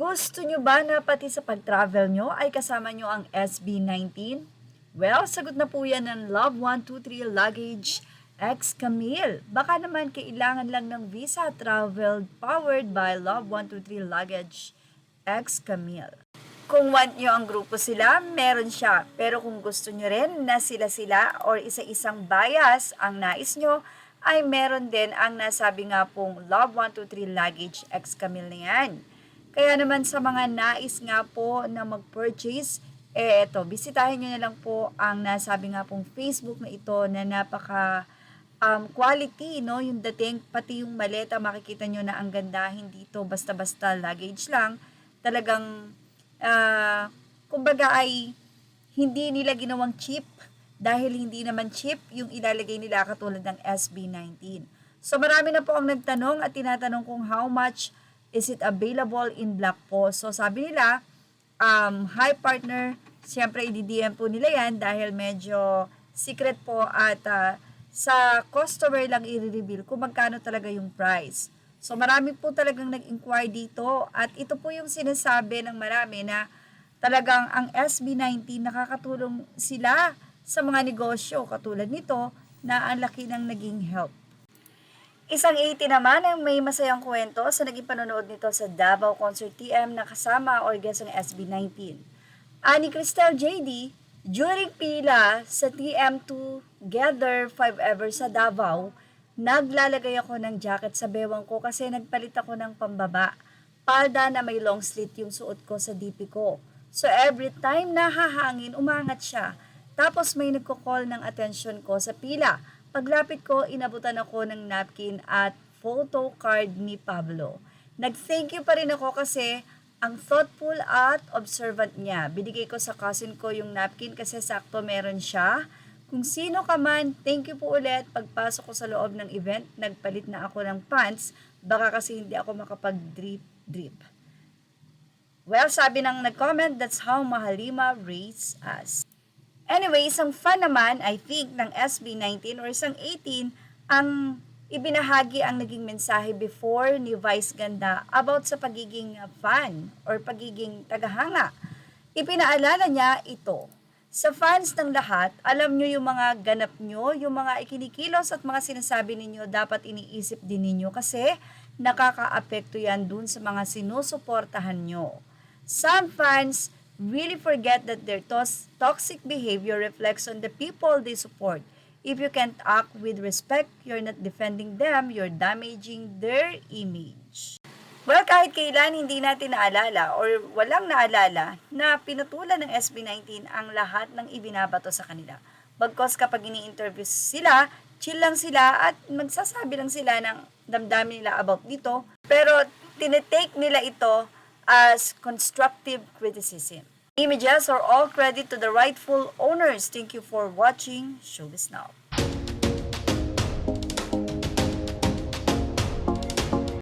Gusto nyo ba na pati sa pag-travel nyo ay kasama nyo ang SB19? Well, sagot na po yan ng Love 123 Luggage X Camille. Baka naman kailangan lang ng visa travel powered by Love 123 Luggage X Camille. Kung want nyo ang grupo sila, meron siya. Pero kung gusto nyo rin na sila-sila or isa-isang bias ang nais nyo, ay meron din ang nasabi nga pong Love 123 Luggage X Camille na yan. Kaya naman sa mga nais nga po na mag-purchase, eto, bisitahin nyo na lang po ang nasabi nga pong Facebook na ito na napaka quality, no? Yung dating, pati yung maleta, makikita nyo na ang ganda, hindi ito basta-basta luggage lang. Talagang, kumbaga ay hindi nila ginawang cheap dahil hindi naman cheap yung ilalagay nila katulad ng SB19. So marami na po ang nagtanong at tinatanong kung how much is it available in black po. So sabi nila, hi partner, siyempre i-DM po nila yan dahil medyo secret po at sa customer lang i-reveal kung magkano talaga yung price. So marami po talagang nag-inquire dito at ito po yung sinasabi ng marami na talagang ang SB19 nakakatulong sila sa mga negosyo katulad nito na ang laki ng naging help. Isang 80 naman ang may masayang kwento sa naging panonood nito sa Davao Concert TM na kasama or guest ng SB19. Ani Cristel JD, during pila sa TM2 Gather 5 Ever sa Davao, naglalagay ako ng jacket sa bewang ko kasi nagpalit ako ng pambaba. Palda na may long slit yung suot ko sa DP ko. So every time na hahangin, umangat siya. Tapos may nagko-call ng attention ko sa pila. Paglapit ko, inabutan ako ng napkin at photo card ni Pablo. Nag-thank you pa rin ako kasi ang thoughtful at observant niya. Binigay ko sa cousin ko yung napkin kasi sakto meron siya. Kung sino ka man, thank you po ulit. Pagpasok ko sa loob ng event, nagpalit na ako ng pants. Baka kasi hindi ako makapag-drip. Well, sabi ng nag-comment, that's how Mahalima raised us. Anyway, isang fan naman, I think, ng SB19 or isang 18, ang ibinahagi ang naging mensahe before ni Vice Ganda about sa pagiging fan or pagiging tagahanga. Ipinaalala niya ito. Sa fans ng lahat, alam nyo yung mga ganap nyo, yung mga ikinikilos at mga sinasabi ninyo, dapat iniisip din ninyo kasi nakaka-apekto yan dun sa mga sinusuportahan nyo. Some fans really forget that their toxic behavior reflects on the people they support. If you can't act with respect, you're not defending them, you're damaging their image. Well, kahit kailan hindi natin naalala or walang naalala na pinutulan ng SB19 ang lahat ng ibinabato sa kanila. Bagkos kapag ini-interview sila, chill lang sila at magsasabi lang sila ng damdamin nila about dito. Pero tinetake nila ito as constructive criticism. Images are all credit to the rightful owners. Thank you for watching Showbiz Now.